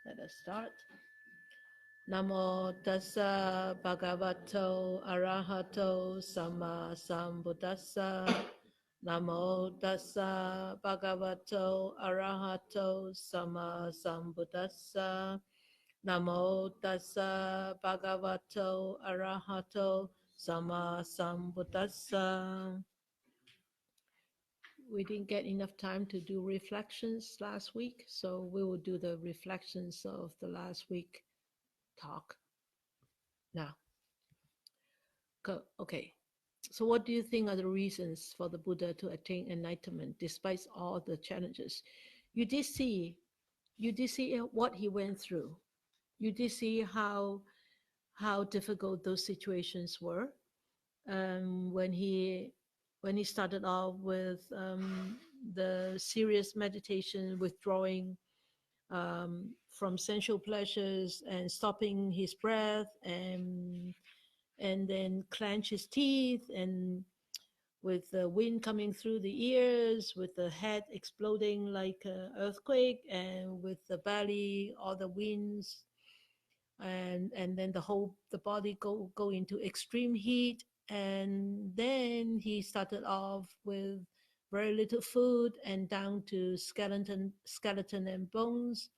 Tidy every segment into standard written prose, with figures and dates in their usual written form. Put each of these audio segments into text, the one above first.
Let us start. Namo tassa bhagavato arahato sama sambuddhassa. Namo tassa bhagavato arahato sama sambuddhassa. Namo tassa bhagavato arahato sama sambuddhassa. We didn't get enough time to do reflections last week, so we will do the reflections of the last week talk now. Okay, so what do you think are the reasons for the Buddha to attain enlightenment despite all the challenges? You did see what he went through. You did see how difficult those situations were when he started off with the serious meditation, withdrawing from sensual pleasures and stopping his breath, and then clench his teeth, and with the wind coming through the ears, with the head exploding like an earthquake, and with the belly, all the winds, and then the body go into extreme heat. And then he started off with very little food and down to skeleton and bones,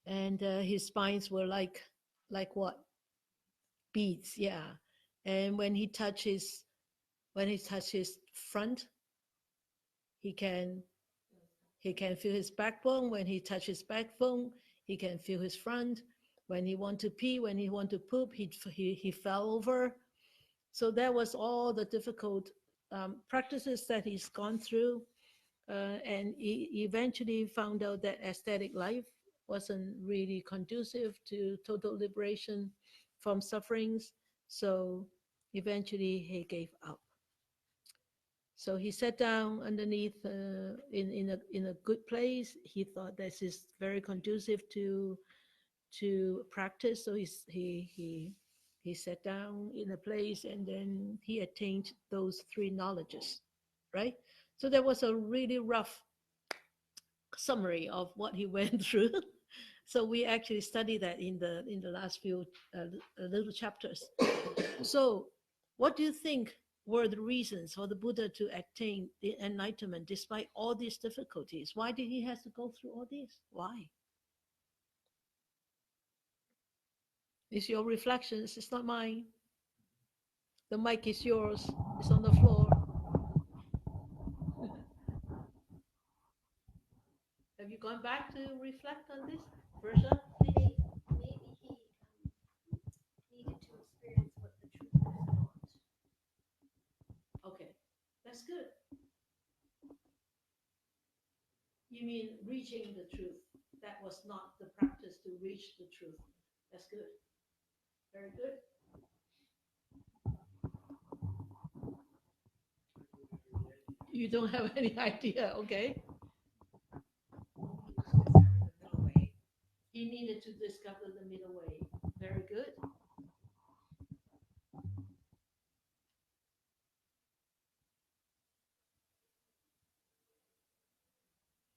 and his spines were like what, beads, yeah. And when he touches front, he can feel his backbone. When he touches backbone, he can feel his front. When he want to pee, when he want to poop, he fell over. So that was all the difficult practices that he's gone through, and he eventually found out that aesthetic life wasn't really conducive to total liberation from sufferings. So eventually he gave up. So he sat down underneath in a good place. He thought this is very conducive to practice. So he sat down in a place, and then he attained those three knowledges, right? So there was a really rough summary of what he went through. So we actually studied that in the last few little chapters. So what do you think were the reasons for the Buddha to attain the enlightenment despite all these difficulties? Why did he have to go through all this? Why? It's your reflections, it's not mine. The mic is yours, it's on the floor. Have you gone back to reflect on this, Versa? Maybe he needed to experience what the truth is not. Okay, that's good. You mean reaching the truth? That was not the practice to reach the truth. That's good. Very good. You don't have any idea, okay? He needed to discover the middle way. Very good.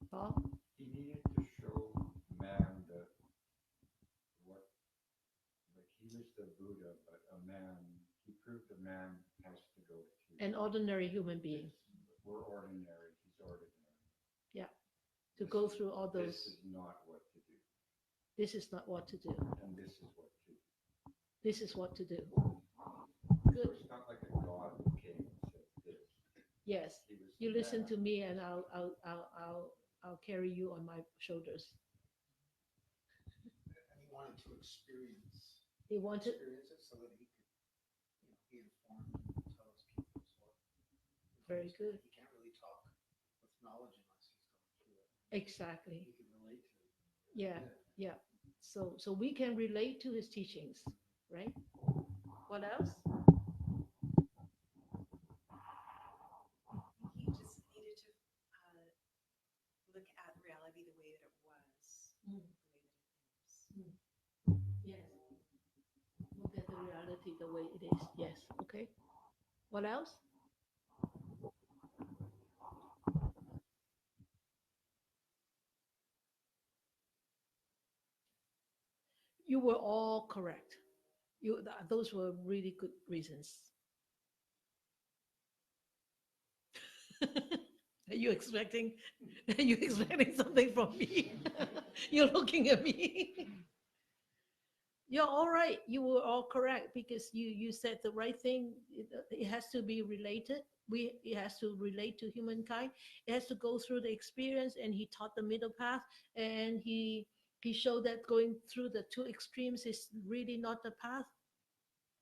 Paul? He needed to show man that what, like he was the Buddha, but a man, he proved a man has to go through. An ordinary human being. We're ordinary, he's ordinary. Yeah. To go through all those. This is not what to do. This is not what to do. And this is what to do. This is what to do. Good. So it's not like a God who came and said this. Yes. You listen to me, and I'll carry you on my shoulders. And he wanted to experience. He wanted experience it so that he could, be informed and tell his pupils what. Very good. He can't really talk with knowledge unless he's going through it. Exactly. He can relate to it. Yeah. So we can relate to his teachings, right? What else? He just needed to look at reality the way that it was, the way that it is. Yes. Look at the reality the way it is. Yes. Okay. What else? You were all correct. Those were really good reasons. Are you expecting? Are you expecting something from me? You're looking at me. You're all right. You were all correct because you said the right thing. It has to be related. It has to relate to humankind. It has to go through the experience, and he taught the middle path, and he showed that going through the two extremes is really not the path.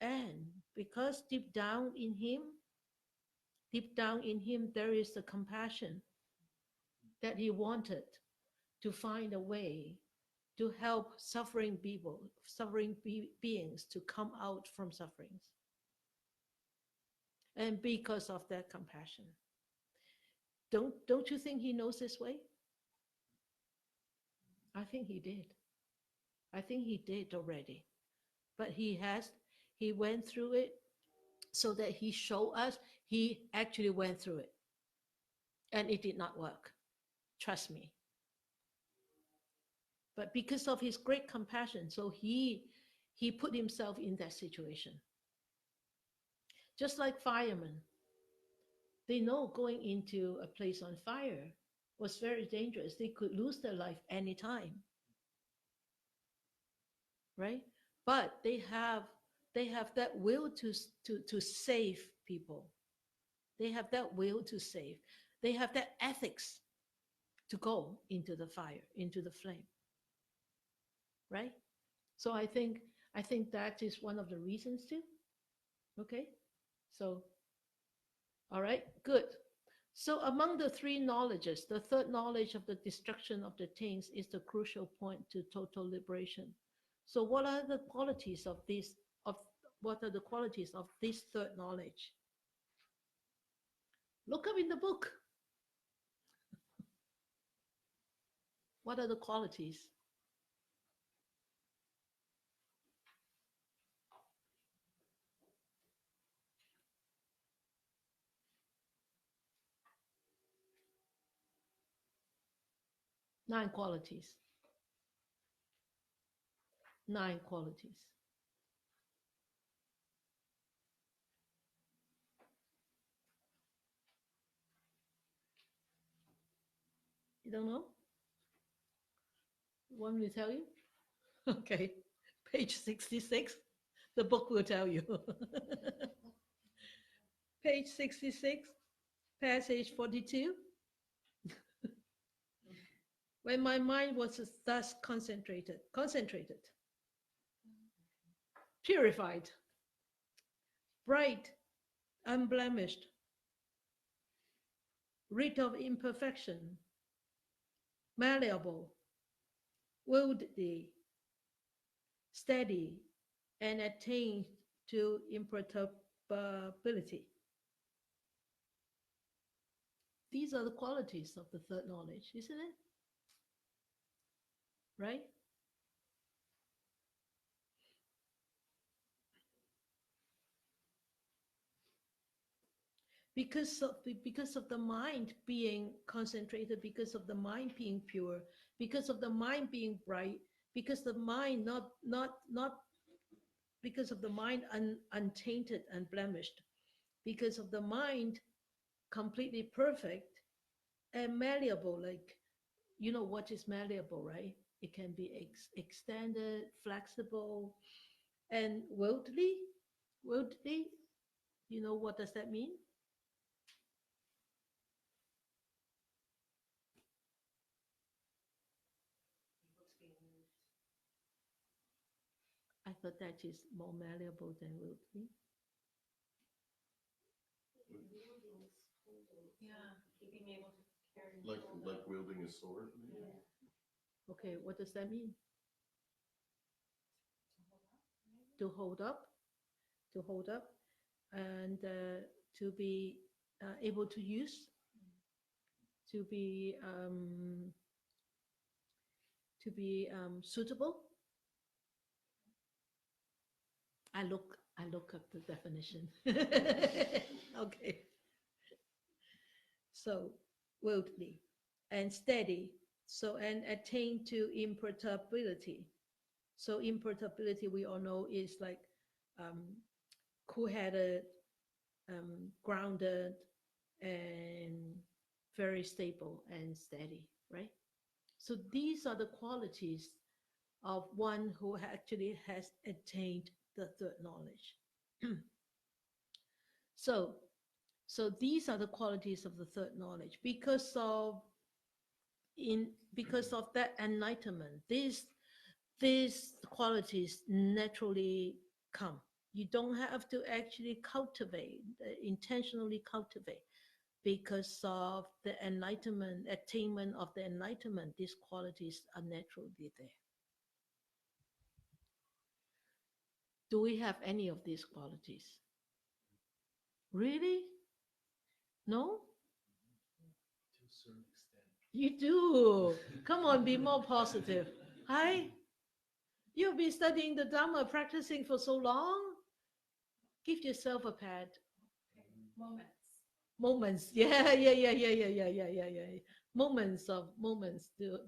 And because deep down in him, there is the compassion that he wanted to find a way to help suffering people, beings to come out from sufferings. And because of that compassion, don't you think he knows this way? I think he did. I think he did already. But he went through it so that he showed us he actually went through it. And it did not work. Trust me. But because of his great compassion, so he put himself in that situation. Just like firemen, they know going into a place on fire was very dangerous. They could lose their life anytime, right? But they have that will to save people. They have that will to save. They have that ethics to go into the fire, into the flame, right? So I think that is one of the reasons too. Okay, so all right, good. So among the three knowledges, the third knowledge of the destruction of the things is the crucial point to total liberation. So what are the qualities of this third knowledge? Look up in the book. What are the qualities? Nine qualities. Nine qualities. You don't know? Want me to tell you? Okay. Page 66. The book will tell you. Page 66, passage 42. When my mind was thus concentrated, purified, bright, unblemished, rid of imperfection, malleable, worldly, steady, and attained to imperturbability. These are the qualities of the third knowledge, isn't it? Right? Because of the mind being concentrated, because of the mind being pure, because of the mind being bright, because the mind not because of the mind untainted and blemished, because of the mind completely perfect and malleable. Like, you know what is malleable, right? It can be extended, flexible, and worldly. Worldly, you know what does that mean? I thought that is more malleable than worldly. Yeah, being able to carry. Like wielding a sword, maybe? Okay, what does that mean? To hold up, and to be able to use, to be suitable. I look up the definition. Okay. So worldly and steady. So and attain to imperturbability. So importability, we all know, is like cool-headed, grounded, and very stable and steady, right? So these are the qualities of one who actually has attained the third knowledge. so so these are the qualities of the third knowledge. Because of that enlightenment, these qualities naturally come. You don't have to actually cultivate, intentionally cultivate. Because of the enlightenment, attainment of the enlightenment, these qualities are naturally there. Do we have any of these qualities? Really? No? To a certain extent. You do. Come on, be more positive. Hi? You've been studying the Dharma, practicing for so long. Give yourself a pat. Moments. Moments. Yeah. Moments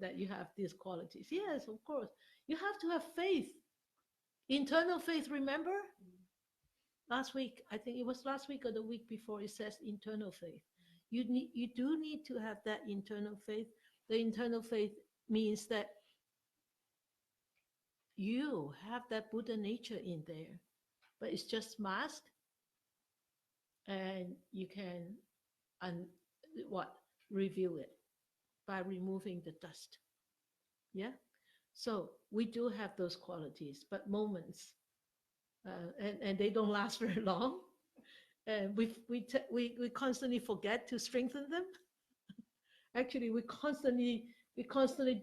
that you have these qualities. Yes, of course. You have to have faith. Internal faith, remember? Last week, I think it was last week or the week before, it says internal faith. You do need to have that internal faith. The internal faith means that you have that Buddha nature in there, but it's just masked, and you can reveal it by removing the dust. Yeah. So we do have those qualities, but moments, and they don't last very long. And we constantly forget to strengthen them. Actually, we constantly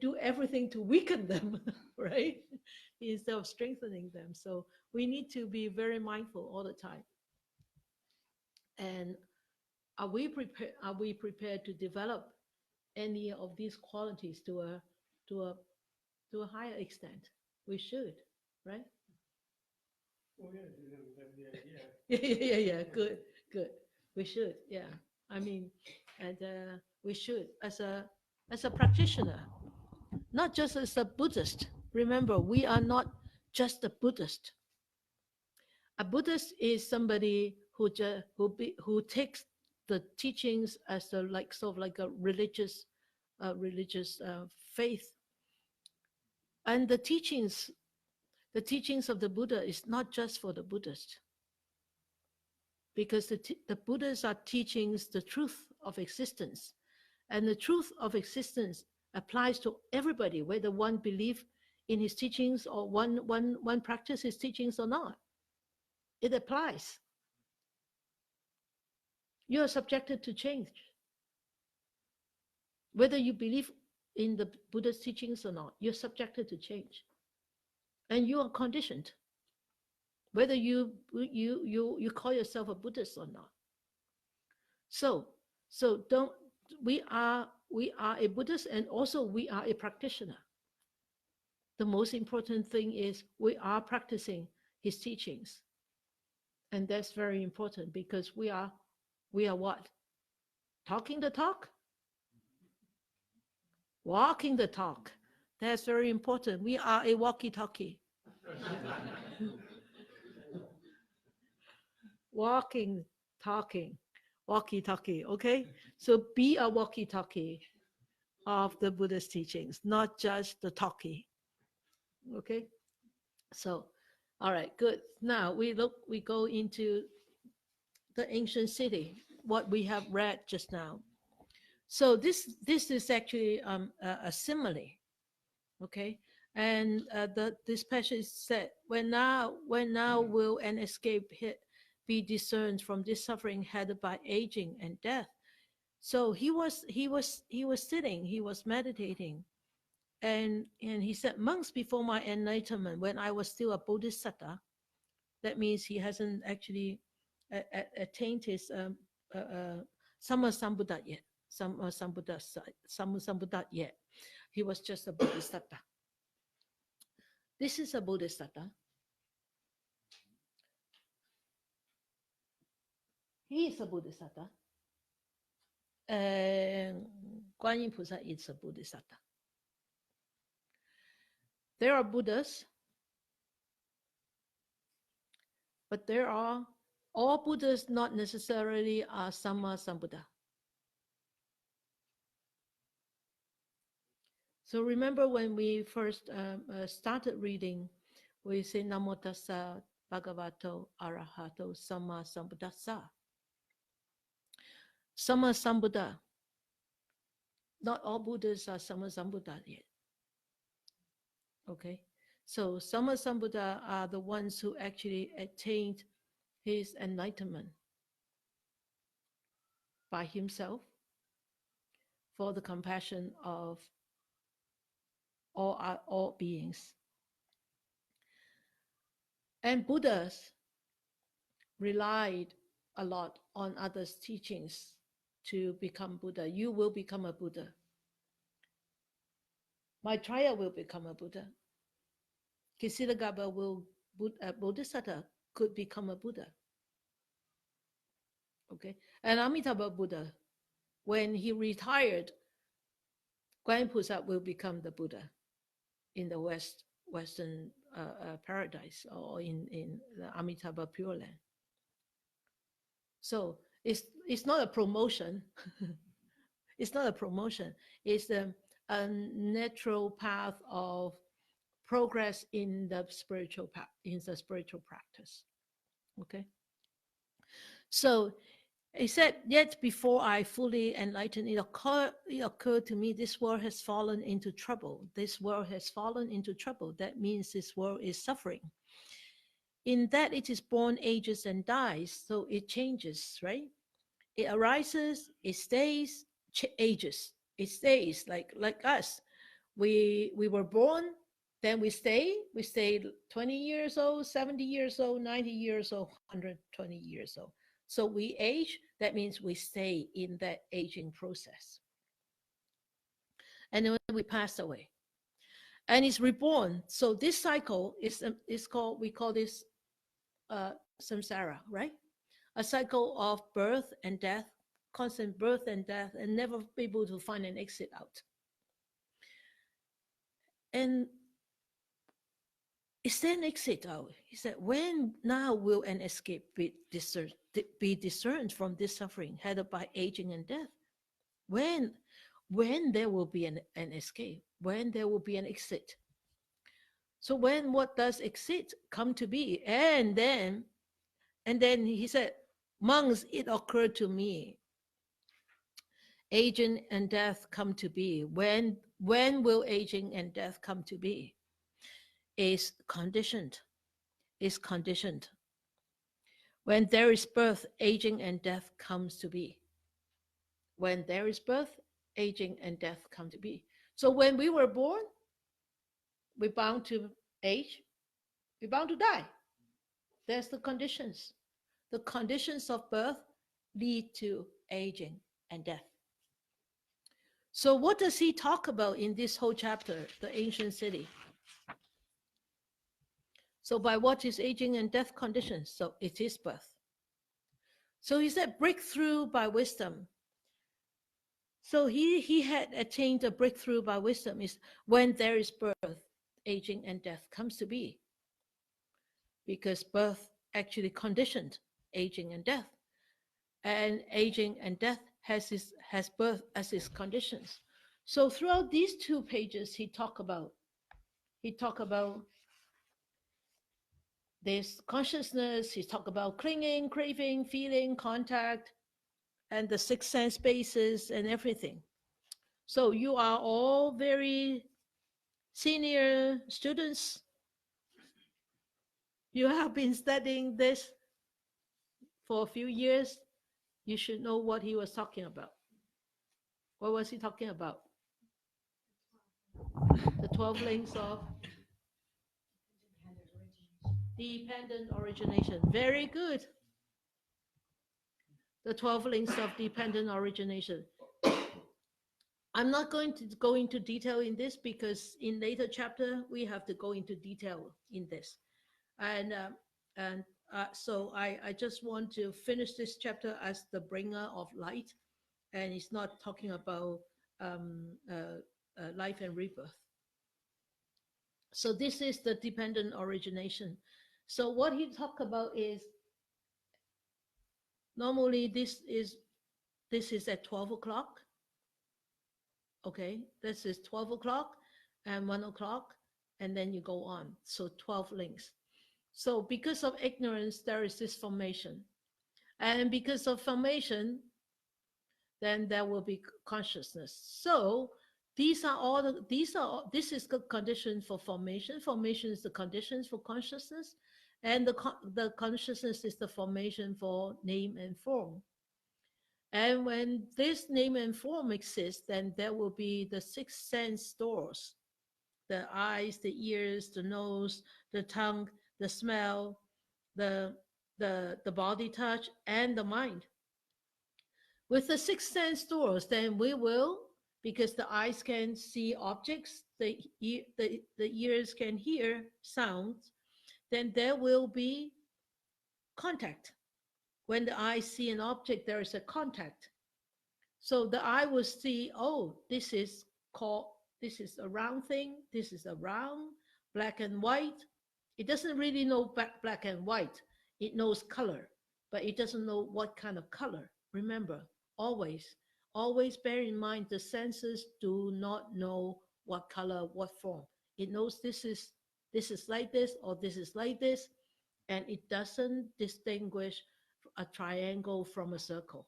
do everything to weaken them, right? Instead of strengthening them. So we need to be very mindful all the time. And are we prepared to develop any of these qualities to a higher extent? We should, right? Oh yeah. Yeah. Good. We should, yeah. I mean, and we should, as a practitioner, not just as a Buddhist. Remember, we are not just a Buddhist. A Buddhist is somebody who takes the teachings as a like sort of like a religious faith, and the teachings of the Buddha is not just for the Buddhist, because the Buddhas are teaching the truth of existence, and the truth of existence applies to everybody, whether one believes in his teachings or one practice his teachings or not. It applies. You are subjected to change, whether you believe in the Buddha's teachings or not. You're subjected to change, and you are conditioned, whether you call yourself a Buddhist or not. So don't we are a Buddhist, and also we are a practitioner. The most important thing is we are practicing his teachings, and that's very important, because we are what? Talking the talk, walking the talk. That's very important. We are a walkie-talkie. Walking, talking, walkie-talkie. Okay, so be a walkie-talkie of the Buddha's teachings, not just the talkie. Okay, so all right, good. Now we go into the ancient city, what we have read just now. So this is actually a simile, okay? And this passage said, when now will an escape be discerned from this suffering headed by aging and death? So he was sitting, he was meditating, and he said, months before my enlightenment, when I was still a bodhisattva, that means he hasn't actually attained his Sammasambuddha yet. Sammasambuddha yet. He was just a bodhisattva. This is a bodhisattva. He is a bodhisattva. And Guan Yin Pusa is a bodhisattva. There are Buddhas But there are all Buddhas not necessarily are Samma Sambuddha. So remember when we first started reading, we say Namo Tassa Bhagavato Arahato Samma Sambuddhassa. Samma Sambuddha. Not all Buddhas are Samma Sambuddha yet. Okay, so Samma Sambuddha are the ones who actually attained his enlightenment by himself for the compassion of all beings. And Buddhas relied a lot on others' teachings to become Buddha. You will become a Buddha. Maitreya will become a Buddha. Kisiddhagarbha Bodhisattva could become a Buddha. Okay, and Amitabha Buddha, when he retired, Gwanpusa will become the Buddha in the Western paradise, or in the Amitabha Pure Land. So it's not a promotion. It's not a promotion. It's a natural path of progress in the spiritual practice. Okay. So he said, yet before I fully enlightened, it occurred to me this world has fallen into trouble. This world has fallen into trouble. That means this world is suffering. In that it is born, ages, and dies. So it changes, right? It arises, it stays, ages. It stays like us. We were born, then we stayed 20 years old, 70 years old, 90 years old, 120 years old. So we age, that means we stay in that aging process. And then we pass away. And it's reborn. So this cycle is called, we call this samsara, right? A cycle of birth and death, constant birth and death, and never be able to find an exit out. And is there an exit out? He said, when now will an escape be discerned from this suffering headed by aging and death? When there will be an escape? When there will be an exit? So when what does exit come to be? And then he said, monks, it occurred to me, aging and death come to be. When will aging and death come to be? Is conditioned. When there is birth, aging and death comes to be. When there is birth, aging and death come to be. So when we were born, we're bound to age, we're bound to die. There's the conditions. The conditions of birth lead to aging and death. So what does he talk about in this whole chapter, the ancient city? So by what is aging and death conditions? So it is birth. So he said breakthrough by wisdom. So he had attained a breakthrough by wisdom is when there is birth, aging and death comes to be. Because birth actually conditioned aging and death. And aging and death has birth as its conditions. So throughout these 2 pages, he talk about this consciousness, he talk about clinging, craving, feeling, contact, and the 6 sense bases and everything. So you are all very senior students. You have been studying this for a few years. You should know what he was talking about. What was he talking about? The 12 links of dependent origination. Very good. The 12 links of dependent origination. I'm not going to go into detail in this because in later chapter we have to go into detail in this, and so I just want to finish this chapter as the bringer of light, and it's not talking about life and rebirth. So this is the dependent origination. So what he talked about is normally this is at 12 o'clock. Okay, this is 12 o'clock and 1 o'clock, and then you go on. So 12 links. So because of ignorance, there is this formation. And because of formation, then there will be consciousness. So this is the condition for formation. Formation is the conditions for consciousness, and the consciousness is the formation for name and form. And when this name and form exists, then there will be the six sense doors: the eyes, the ears, the nose, the tongue, the smell, the the body touch, and the mind. With the six sense doors, then we will, because the eyes can see objects, the ears can hear sounds, then there will be contact. When the eyes see an object, there is a contact. So the eye will see, oh, called, this is a round thing, this is a round, black and white. It doesn't really know black and white. It knows color, but it doesn't know what kind of color. Remember, always, always bear in mind the senses do not know what color, what form. It knows this is like this or this is like this, and it doesn't distinguish a triangle from a circle.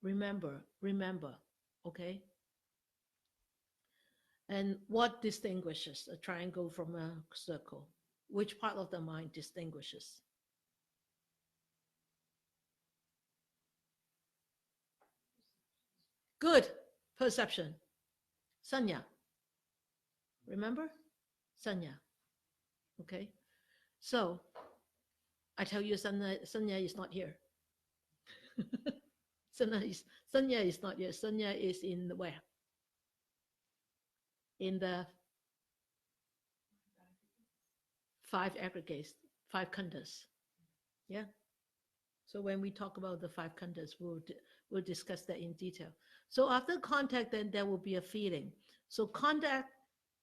Remember, okay? And what distinguishes a triangle from a circle? Which part of the mind distinguishes? Good. Perception. Sanya. Remember? Sanya. Okay. So I tell you, Sanya is not here. Sanya is not here. Sanya is in the where? In the five aggregates, five khandhas. Yeah. So when we talk about the five khandhas, we'll discuss that in detail. So after contact, then there will be a feeling. So contact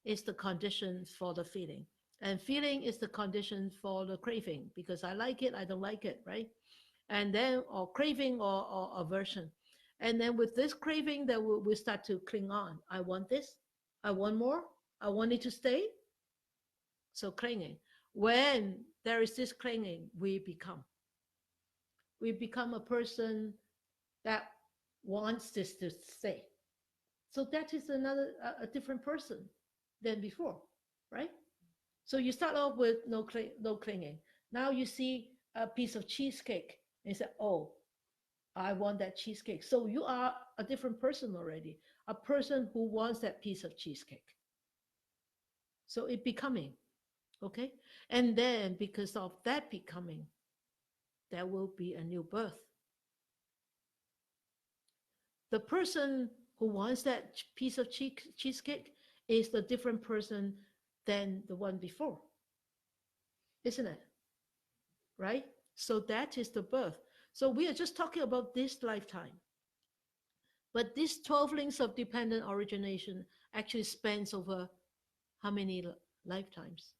is the condition for the feeling, and feeling is the condition for the craving, because I like it, I don't like it, right? And then, or craving or aversion. And then with this craving, that we start to cling on. I want this, I want more, I want it to stay. So clinging. When there is this clinging, we become a person that wants this to stay. So that is a different person than before, right? So you start off with no clinging. Now you see a piece of cheesecake and you say, oh, I want that cheesecake. So you are a different person already, a person who wants that piece of cheesecake. So it becoming, okay? And then because of that becoming, there will be a new birth. The person who wants that piece of cheesecake is the different person than the one before, isn't it? Right? So that is the birth. So we are just talking about this lifetime. But these 12 links of dependent origination actually spans over how many lifetimes?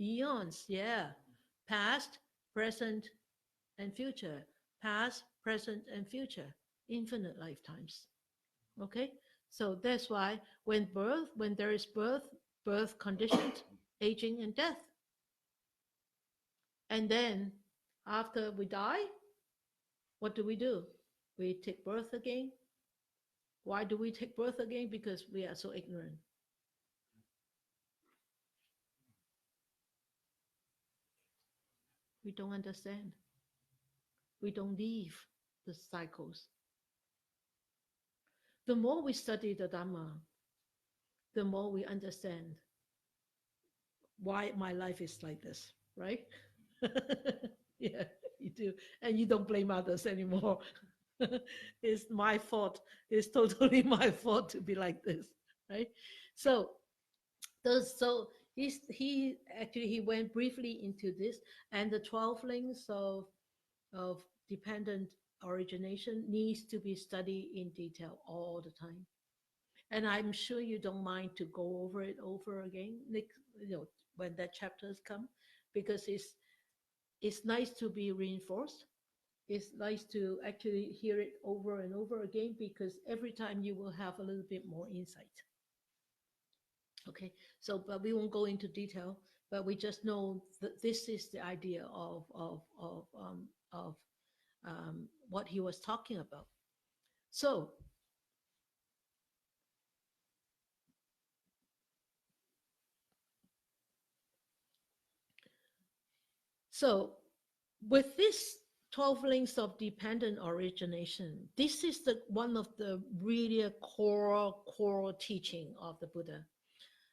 Eons, yeah. Past, present, and future. Past, present, and future. Infinite lifetimes. Okay? So that's why when there is birth conditioned, aging, and death. And then after we die, what do? We take birth again. Why do we take birth again? Because we are so ignorant. We don't understand. We don't leave the cycles. The more we study the Dharma, the more we understand why my life is like this, right? Yeah, you do. And you don't blame others anymore. It's my fault. It's totally my fault to be like this, right? So so he went briefly into this, and the 12 links of dependent origination needs to be studied in detail all the time. And I'm sure you don't mind to go over it over again, Nick, when that chapters come, because it's nice to be reinforced. It's nice to actually hear it over and over again because every time you will have a little bit more insight. Okay, so but we won't go into detail, but we just know that this is the idea of what he was talking about. So so with this 12 links of dependent origination, this is the one of the really core teaching of the Buddha,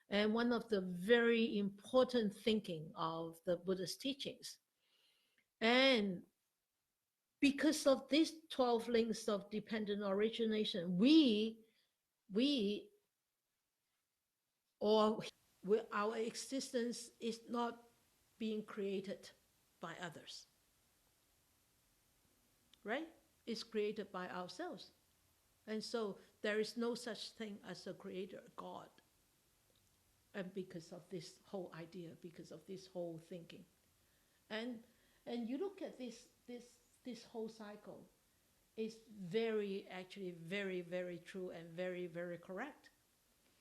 and one of the very important thinking of the Buddha's teachings. And because of these 12 links of dependent origination, we or our existence is not being created by others, right? It's created by ourselves. And so there is no such thing as a creator, God. And because of this whole idea, because of this whole thinking. And and you look at this whole cycle, it's very true and very correct.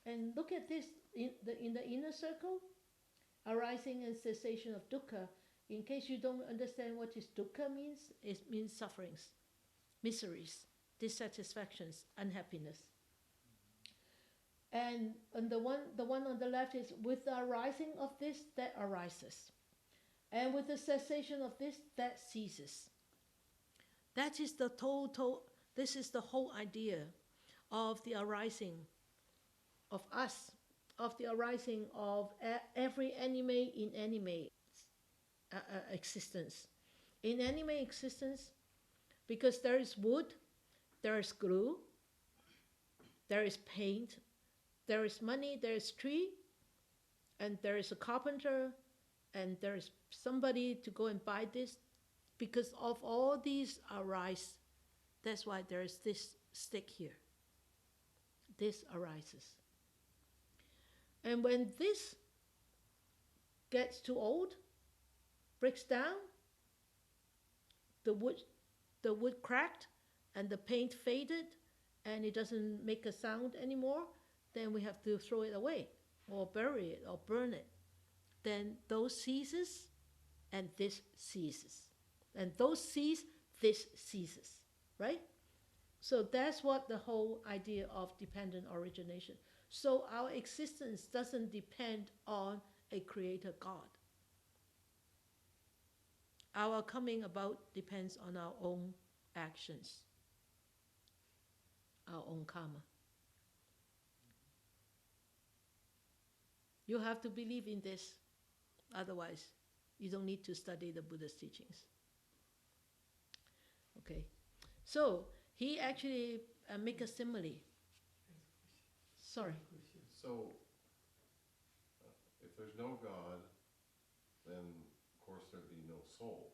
And look at this in the inner circle, arising and cessation of dukkha. In case you don't understand what is dukkha means, it means sufferings, miseries, dissatisfactions, unhappiness. And the one on the left is with the arising of this, that arises. And with the cessation of this, that ceases. That is the total, this is the whole idea of the arising of us, of the arising of every anime inanimate existence. Inanimate existence, because there is wood, there is glue, there is paint, there is money, there is tree, and there is a carpenter, and there is somebody to go and buy this. Because of all these arise, that's why there is this stick here. This arises. And when this gets too old, breaks down, the wood cracked, and the paint faded, and it doesn't make a sound anymore, then we have to throw it away, or bury it, or burn it. Then those ceases, and this ceases. And those cease, this ceases, right? So that's what the whole idea of dependent origination. So our existence doesn't depend on a creator God. Our coming about depends on our own actions, our own karma. You have to believe in this, otherwise you don't need to study the Buddha's teachings. Okay, so he actually make a simile. Sorry. So, if there's no God, then of course there'd be no soul.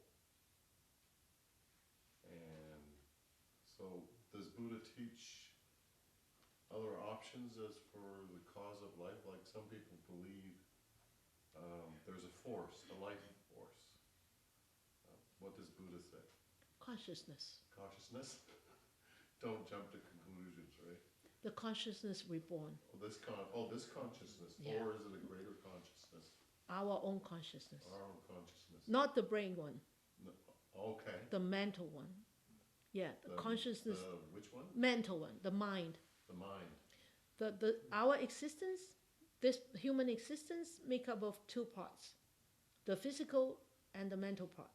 And so, does Buddha teach other options as for the cause of life? Like some people believe there's a force, a life force. What does Buddha say? Consciousness. Consciousness? Don't jump to conclusions, right? The consciousness reborn. This consciousness. Yeah. Or is it a greater consciousness? Our own consciousness. Our own consciousness. Not the brain one. No. Okay. The mental one. Yeah, the consciousness. Which one? Mental one, the mind. The mind. Our existence, this human existence, make up of two parts, the physical and the mental part.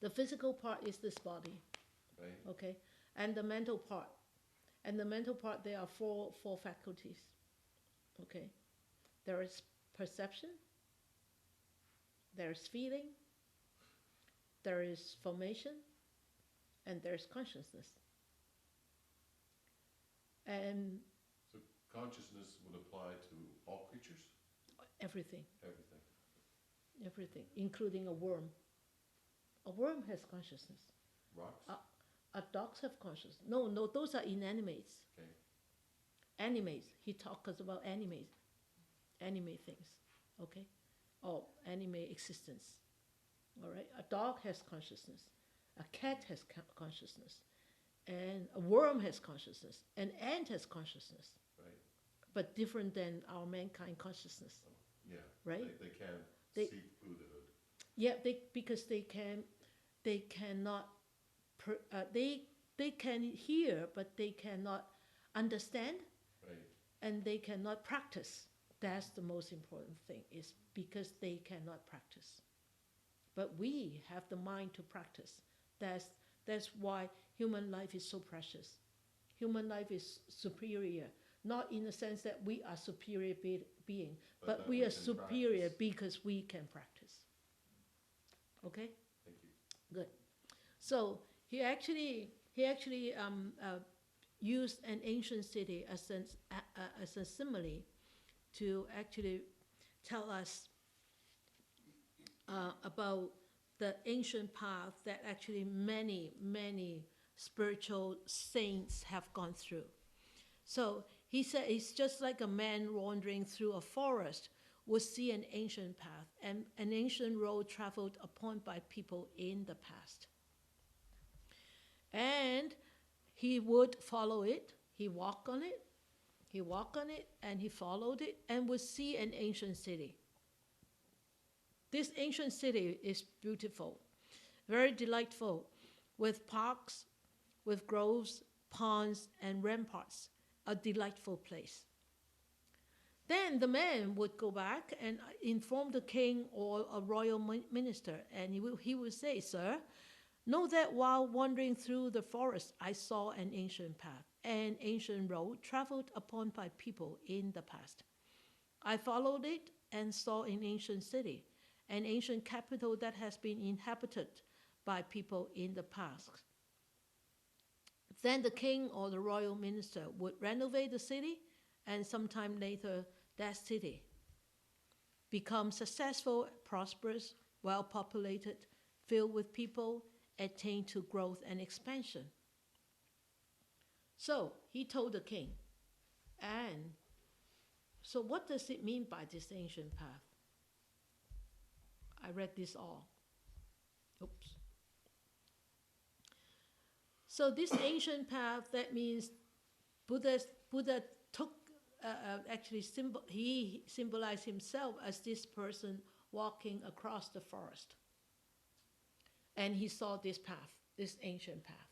The physical part is this body, Right. okay, and the mental part. And the mental part, there are four faculties, okay. There is perception, there is feeling, there is formation, and there is consciousness. And So consciousness would apply to all creatures? everything, Everything. including a worm. A worm has consciousness. Rocks? Dogs have consciousness. No, those are inanimates. Okay. Animes. He talks about anime things, okay, or anime existence. All right, a dog has consciousness, a cat has consciousness, and a worm has consciousness, an ant has consciousness, Right. but different than our mankind consciousness, Yeah. right? They can't They- seek Buddhahood. Yeah, because they cannot, they can hear, but they cannot understand, Right. and they cannot practice. That's the most important thing, is because they cannot practice. But we have the mind to practice. That's why human life is so precious. Human life is superior, not in the sense that we are superior being, but that we are can superior practice. because we can practice. Okay, Thank you. good. So he actually used an ancient city as a simile to actually tell us about the ancient path that actually many spiritual saints have gone through. So he said it's just like a man wandering through a forest would see an ancient path and an ancient road traveled upon by people in the past. And he would follow it, he walked on it, and he followed it and would see an ancient city. This ancient city is beautiful, very delightful, with parks, with groves, ponds, and ramparts, a delightful place. Then the man would go back and inform the king or a royal minister, and he would say, "Sir, know that while wandering through the forest, I saw an ancient path, an ancient road traveled upon by people in the past. I followed it and saw an ancient city, an ancient capital that has been inhabited by people in the past." Then the king or the royal minister would renovate the city, and sometime later, that city become successful, prosperous, well populated, filled with people, attain to growth and expansion. So he told the king, and so what does it mean by this ancient path? I read this all. Oops. So this ancient path, that means Buddha took actually he symbolized himself as this person walking across the forest, and he saw this path, this ancient path.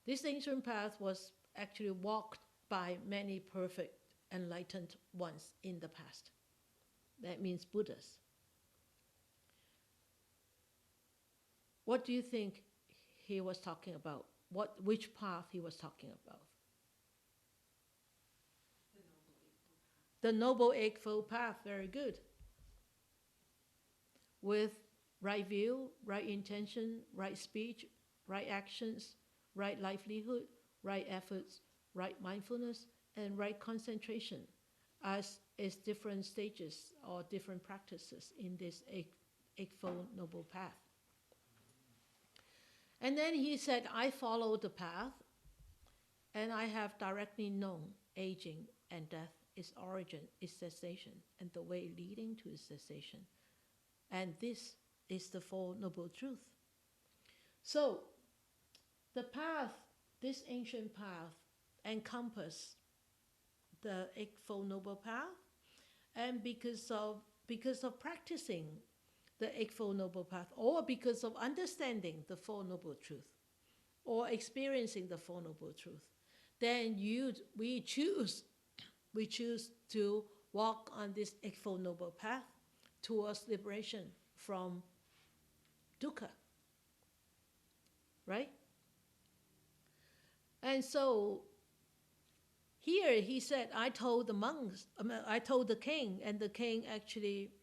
This ancient path was actually walked by many perfect enlightened ones in the past. That means Buddhas. What do you think he was talking about? Which path he was talking about? The Noble Eightfold Path, very good. With right view, right intention, right speech, right actions, right livelihood, right efforts, right mindfulness, and right concentration, as is different stages or different practices in this Eightfold Noble Path. And then he said, I followed the path, and I have directly known aging and death, its origin, its cessation, and the way leading to its cessation. And this is the Four Noble Truths. So, the path, this ancient path, encompasses the Eightfold Noble Path, and because of practicing the Eightfold Noble Path, or because of understanding the Four Noble Truths, or experiencing the Four Noble Truths, then we choose to walk on this Eightfold Noble Path towards liberation from dukkha. Right? And so here he said, I told the monks, I told the king, and the king actually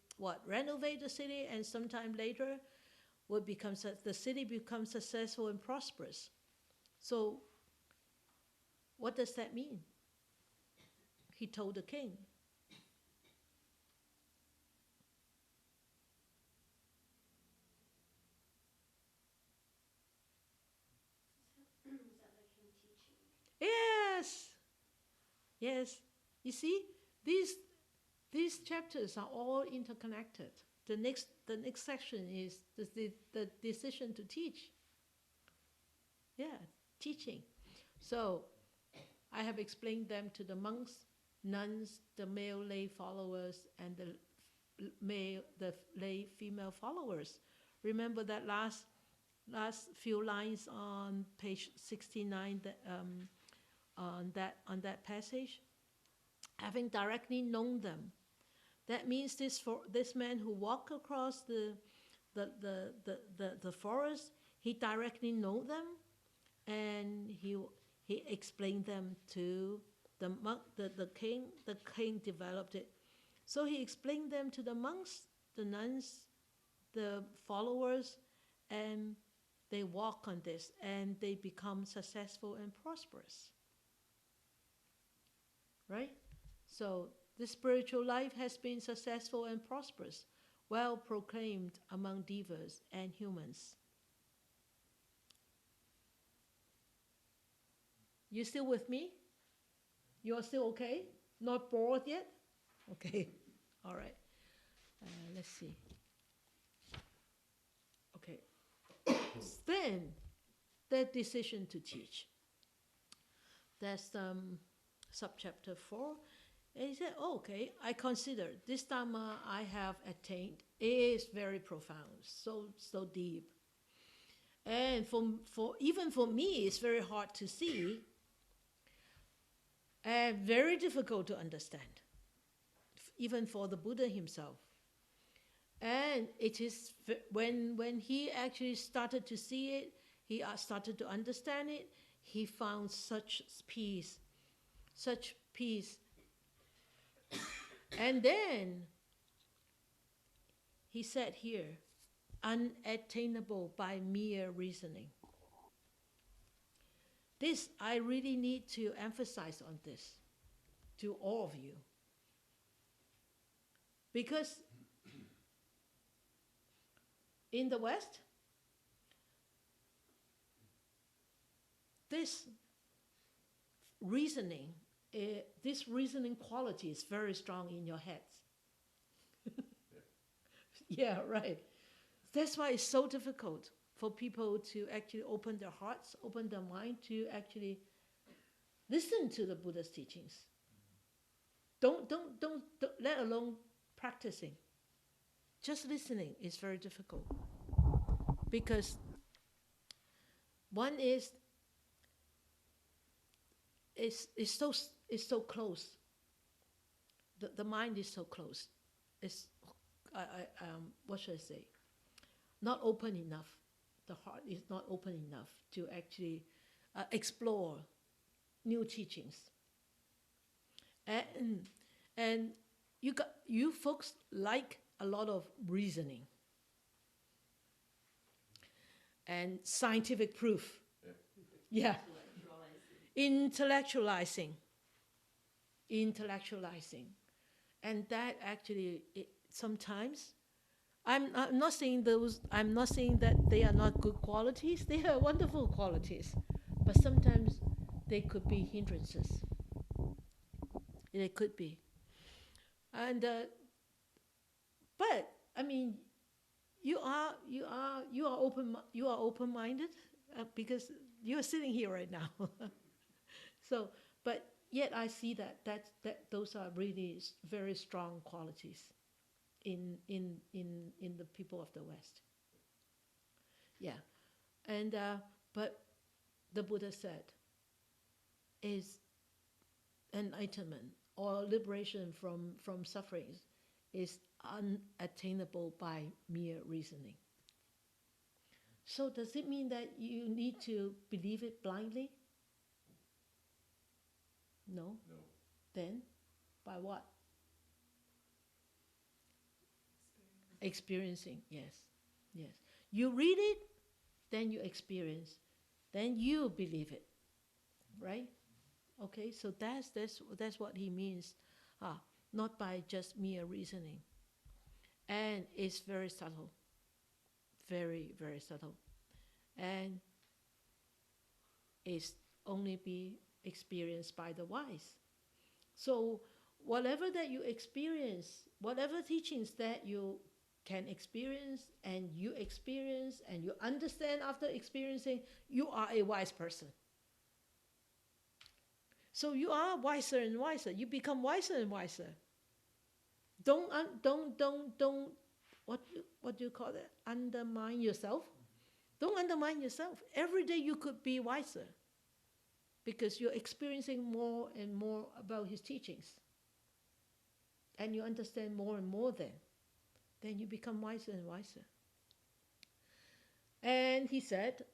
renovate the city, and sometime later the city becomes successful and prosperous. So what does that mean? He told the king. Was that like him teaching? Yes. Yes. You see, these chapters are all interconnected. The next section is the decision to teach. Yeah, teaching. So I have explained them to the monks, nuns, the male lay followers, and the lay female followers. Remember that last few lines on page 69 on that passage? Having directly known them. That means this man who walked across the forest, he directly know them, and he explained them to the monk, the king. The king developed it. So he explained them to the monks, the nuns, the followers, and they walk on this, and they become successful and prosperous. Right? So the spiritual life has been successful and prosperous, well proclaimed among devas and humans. You still with me? You are still okay? Not bored yet? Okay. All right. Let's see. Okay. Then, the decision to teach. That's subchapter 4. And he said, oh, okay, I consider this Dharma I have attained is very profound, so deep. And even for me, it's very hard to see and very difficult to understand, even for the Buddha himself. And it is when he actually started to see it, he started to understand it, he found such peace. And then he said here, unattainable by mere reasoning. This, I really need to emphasize on this to all of you. Because in the West, this reasoning quality is very strong in your heads. Yeah, right. That's why it's so difficult for people to actually open their hearts, open their mind to actually listen to the Buddha's teachings. Don't let alone practicing. Just listening is very difficult. Because one is so close. The mind is so close. It's what should I say? Not open enough. The heart is not open enough to actually explore new teachings. And you folks like a lot of reasoning and scientific proof. Yeah. Intellectualizing. And that actually, sometimes, I'm not saying that they are not good qualities. They are wonderful qualities. But sometimes they could be hindrances. They could be. And, but, I mean, you are open-minded because you are sitting here right now. So, but yet I see that those are really very strong qualities in the people of the West. Yeah, and but the Buddha said is enlightenment or liberation from sufferings is unattainable by mere reasoning. So does it mean that you need to believe it blindly? No. No. Then, by what? Experiencing, yes. You read it, then you experience, then you believe it, right? Okay, so that's what he means. Not by just mere reasoning, and it's very subtle, very, very subtle, and it's only be experienced by the wise. So whatever that you experience, whatever teachings that you can experience and you understand after experiencing, you are a wise person. So you are wiser and wiser. You become wiser and wiser. Don't what do you call it? Undermine yourself. Don't undermine yourself. Every day you could be wiser because you're experiencing more and more about his teachings. And you understand more and more then you become wiser and wiser. And he said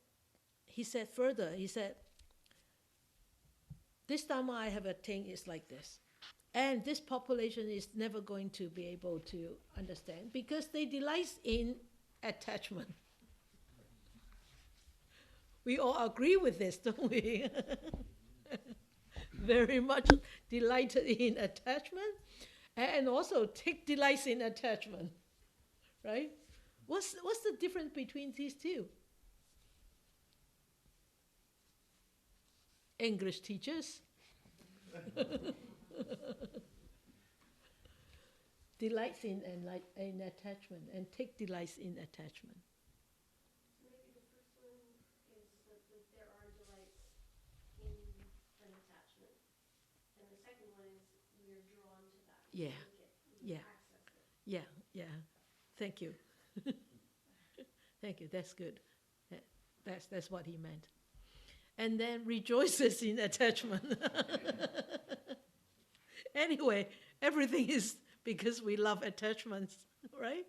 further, he said, this Dharma I have attained is like this. And this population is never going to be able to understand because they delight in attachment. We all agree with this, don't we? Very much delighted in attachment and also take delight in attachment. Right? What's the difference between these two? English teachers. Delights in attachment and take delights in attachment. Maybe the first one is that there are delights in an attachment, and the second one is we're drawn to that. We Yeah. seek it, we Yeah. access it. Yeah. Thank you. Thank you. That's good. That's what he meant. And then rejoices in attachment. Anyway, everything is because we love attachments, right?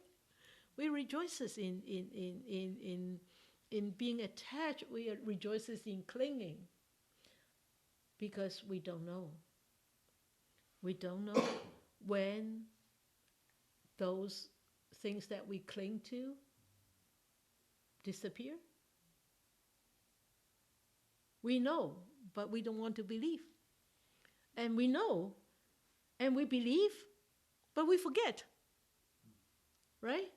We rejoices in being attached. We rejoices in clinging because we don't know. We don't know when those things that we cling to disappear. We know, but we don't want to believe. And we know, and we believe, but we forget. Right?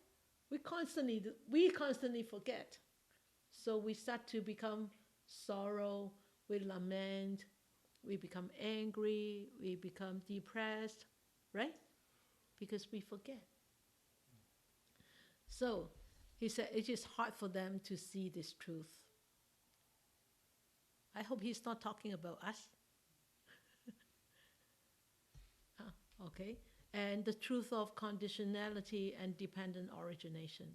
We constantly forget. So we start to become sorrow, we lament, we become angry, we become depressed, right? Because we forget. So he said it is hard for them to see this truth. I hope he's not talking about us. Okay. And the truth of conditionality and dependent origination.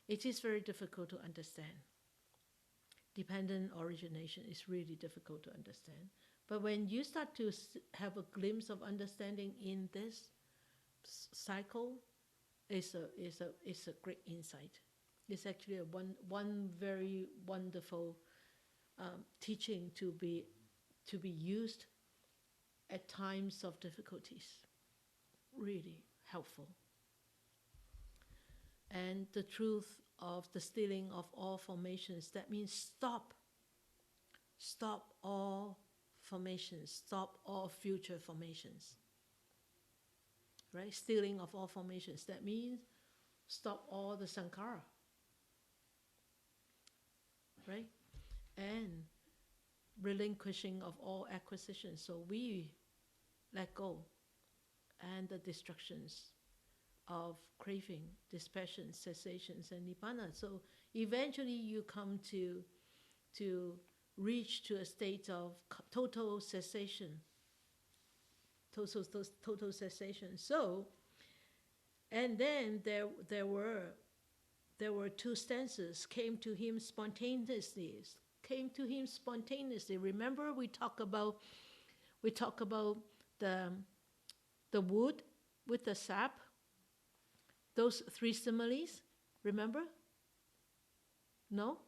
It is very difficult to understand. Dependent origination is really difficult to understand. But when you start to have a glimpse of understanding in this cycle, it's a great insight. It's actually one very wonderful teaching to be used at times of difficulties. Really helpful. And the truth of the stilling of all formations, that means stop all formations, stop all future formations. Right? Stilling of all formations, that means stop all the sankhara. Right? And relinquishing of all acquisitions. So we let go. And the destructions of craving, dispassion, cessations, and nibbana. So eventually you come to reach to a state of total cessation. Total cessation. So, and then there were two stanzas, came to him spontaneously. Remember we talk about the wood with the sap, those three similes, remember? No?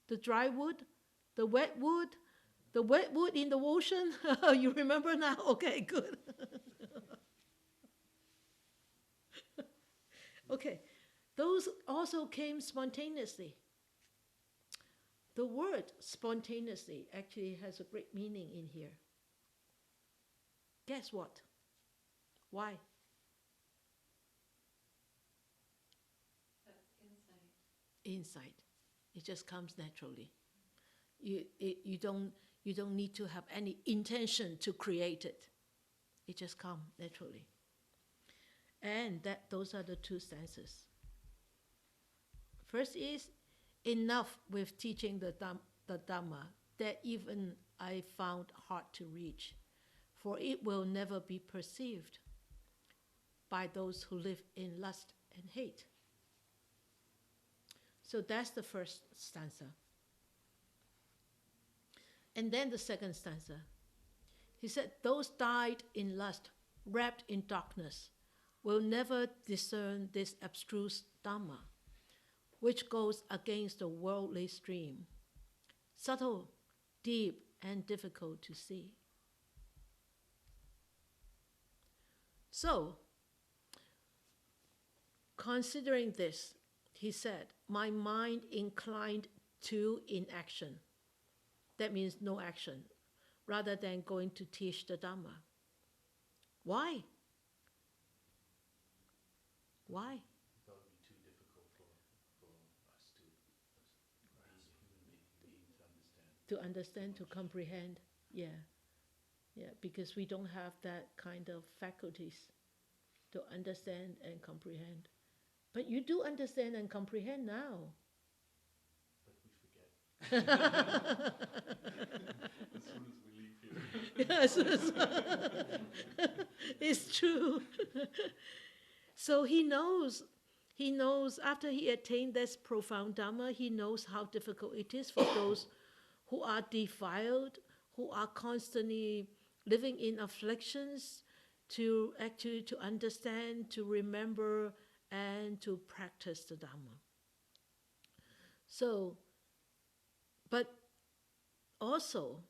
The dry wood, the wet wood in the ocean. You remember now? Okay, good. Okay, those also came spontaneously. The word spontaneously actually has a great meaning in here. Guess what? Why? Insight. It just comes naturally. You You don't need to have any intention to create it. It just comes naturally. And those are the two stances. First is enough with teaching the Dhamma that even I found hard to reach, for it will never be perceived by those who live in lust and hate. So that's the first stanza. And then the second stanza. He said, those died in lust, wrapped in darkness, will never discern this abstruse Dhamma, which goes against the worldly stream, subtle, deep, and difficult to see. So, considering this, he said, my mind inclined to inaction. That means no action, rather than going to teach the Dhamma. Why? Why? That would be too difficult for us to, as human beings, To understand, to comprehend. Yeah. Yeah, because we don't have that kind of faculties to understand and comprehend. But you do understand and comprehend now. But we forget. As soon as we leave here. Yes, it's true. So he knows after he attained this profound Dhamma, he knows how difficult it is for those who are defiled, who are constantly living in afflictions, to actually to understand, to remember, and to practice the Dhamma. So, but also,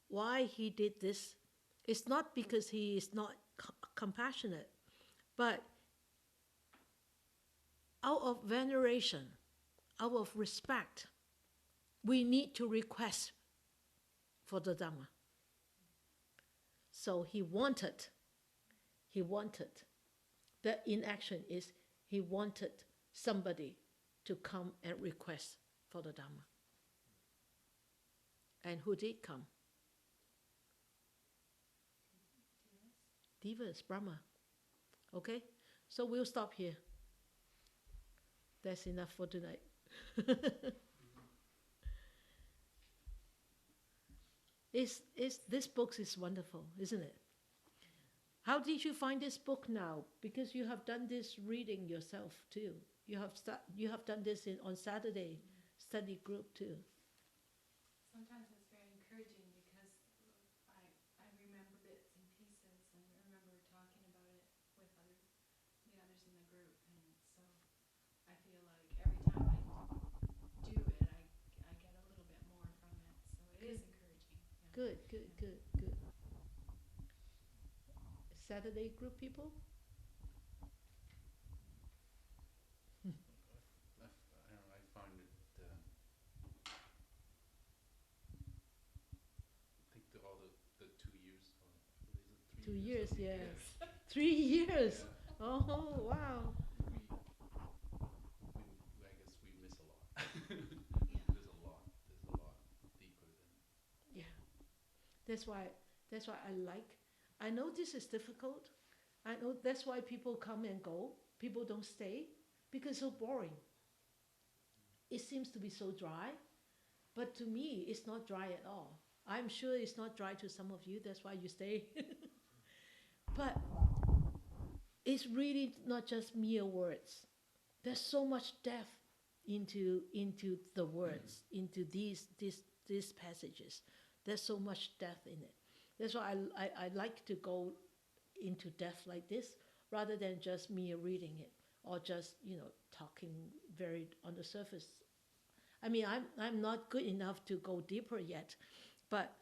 why he did this is not because he is not compassionate, but out of veneration, out of respect, we need to request for the Dhamma. So he wanted, the inaction is he wanted somebody to come and request for the Dhamma. And who did come? Devas, Brahma. Okay? So we'll stop here. That's enough for tonight. This book is wonderful, isn't it? How did you find this book now? Because you have done this reading yourself too. You have done this on Saturday study group too. Sometimes it's very encouraging because I remember bits and pieces and remember talking about it with the others in the group, and so I feel like every time I do it, I get a little bit more from it. So it is encouraging. Yeah. Good. Saturday group people? I don't know, I find it, I think all the 2 years, or is it 3 2 years? years, yes. 3 years. Yeah. Oh, wow. I guess we miss a lot. Yeah. There's a lot deeper than. Yeah. That's why I know this is difficult. I know that's why people come and go. People don't stay because it's so boring. It seems to be so dry, but to me, it's not dry at all. I'm sure it's not dry to some of you. That's why you stay. But it's really not just mere words. There's so much depth into the words, into these passages. There's so much depth in it. That's why I like to go into depth like this rather than just me reading it or just talking very on the surface. I mean, I'm not good enough to go deeper yet, but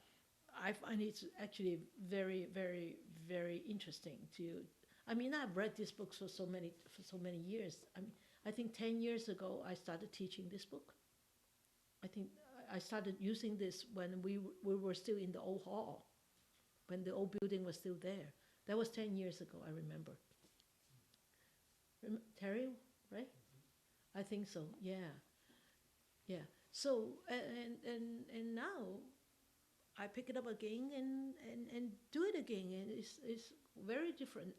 I find it's actually very, very, very interesting to. I mean, I've read this book for so many years. I think 10 years ago I started teaching this book. I think I started using this when we were still in the old hall, when the old building was still there. That was 10 years ago, I remember. Terry, right? I think so, yeah. So, and now, I pick it up again and do it again, and it's very different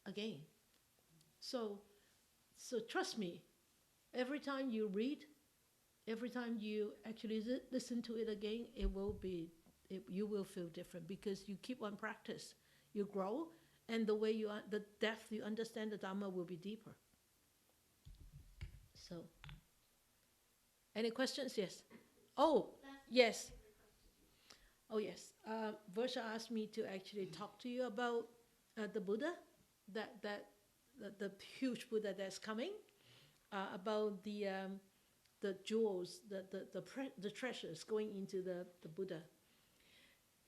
again. So so trust me, every time you read, every time you actually listen to it again, you will feel different because you keep on practice, you grow, and the way the depth you understand the Dharma will be deeper. So, any questions? Yes. Oh, yes. Oh, yes. Versha asked me to actually talk to you about the Buddha, the huge Buddha that's coming, about the jewels, the treasures going into the Buddha.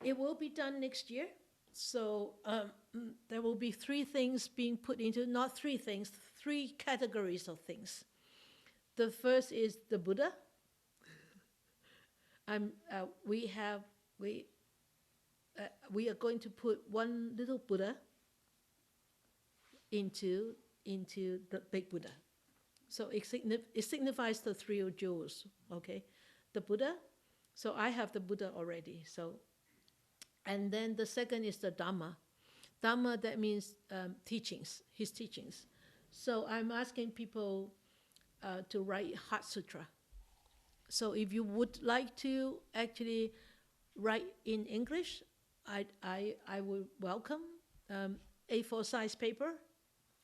It will be done next year. So there will be three things being put into, not three things, three categories of things. The first is the Buddha. We are going to put one little Buddha into the big Buddha. So it signifies the three jewels, okay? The Buddha, so I have the Buddha already. So, and then the second is the Dharma. Dharma, that means teachings, his teachings. So I'm asking people to write Heart Sutra. So if you would like to actually write in English, I would welcome A4 size paper,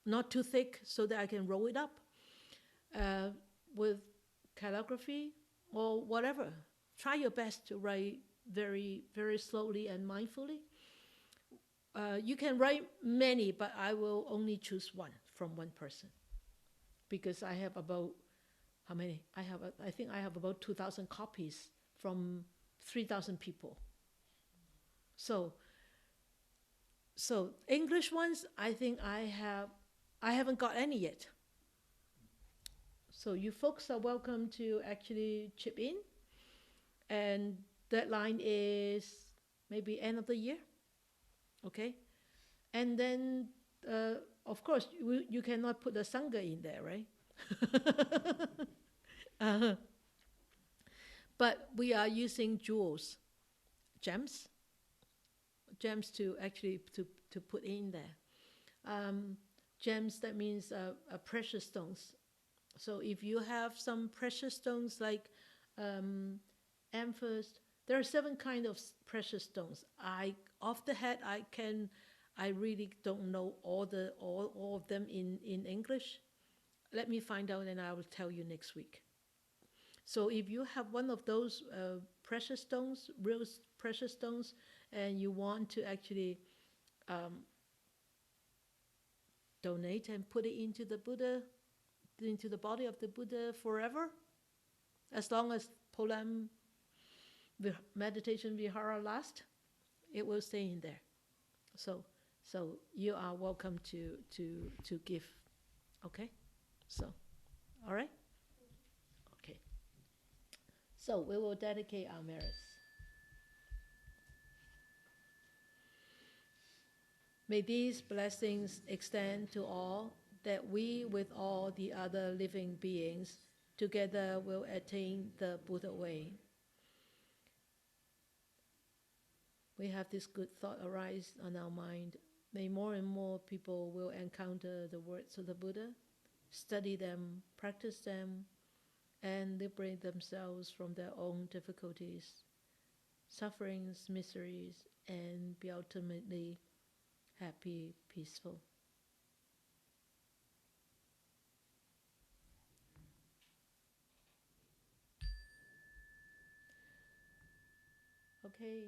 not too thick so that I can roll it up, with calligraphy or whatever. Try your best to write very, very slowly and mindfully. You can write many, but I will only choose one from one person, because I have about, how many? I think I have about 2,000 copies from 3,000 people. So English ones, I think I haven't got any yet. So you folks are welcome to actually chip in, and deadline is maybe end of the year, okay? And then, of course, you cannot put the Sangha in there, right? But we are using jewels, gems to actually to put in there. Gems, that means precious stones. So if you have some precious stones like amethyst, there are 7 kinds of precious stones. Off the head, I really don't know all of them in English. Let me find out and I will tell you next week. So if you have one of those precious stones, real precious stones, and you want to actually donate and put it into the Buddha, into the body of the Buddha forever, as long as Po Lam meditation vihara lasts, it will stay in there. So you are welcome to give. Okay? So, all right? Okay. So we will dedicate our merits. May these blessings extend to all, that we with all the other living beings together will attain the Buddha way. We have this good thought arise on our mind. May more and more people will encounter the words of the Buddha, study them, practice them, and liberate themselves from their own difficulties, sufferings, miseries, and be ultimately happy, peaceful. Okay.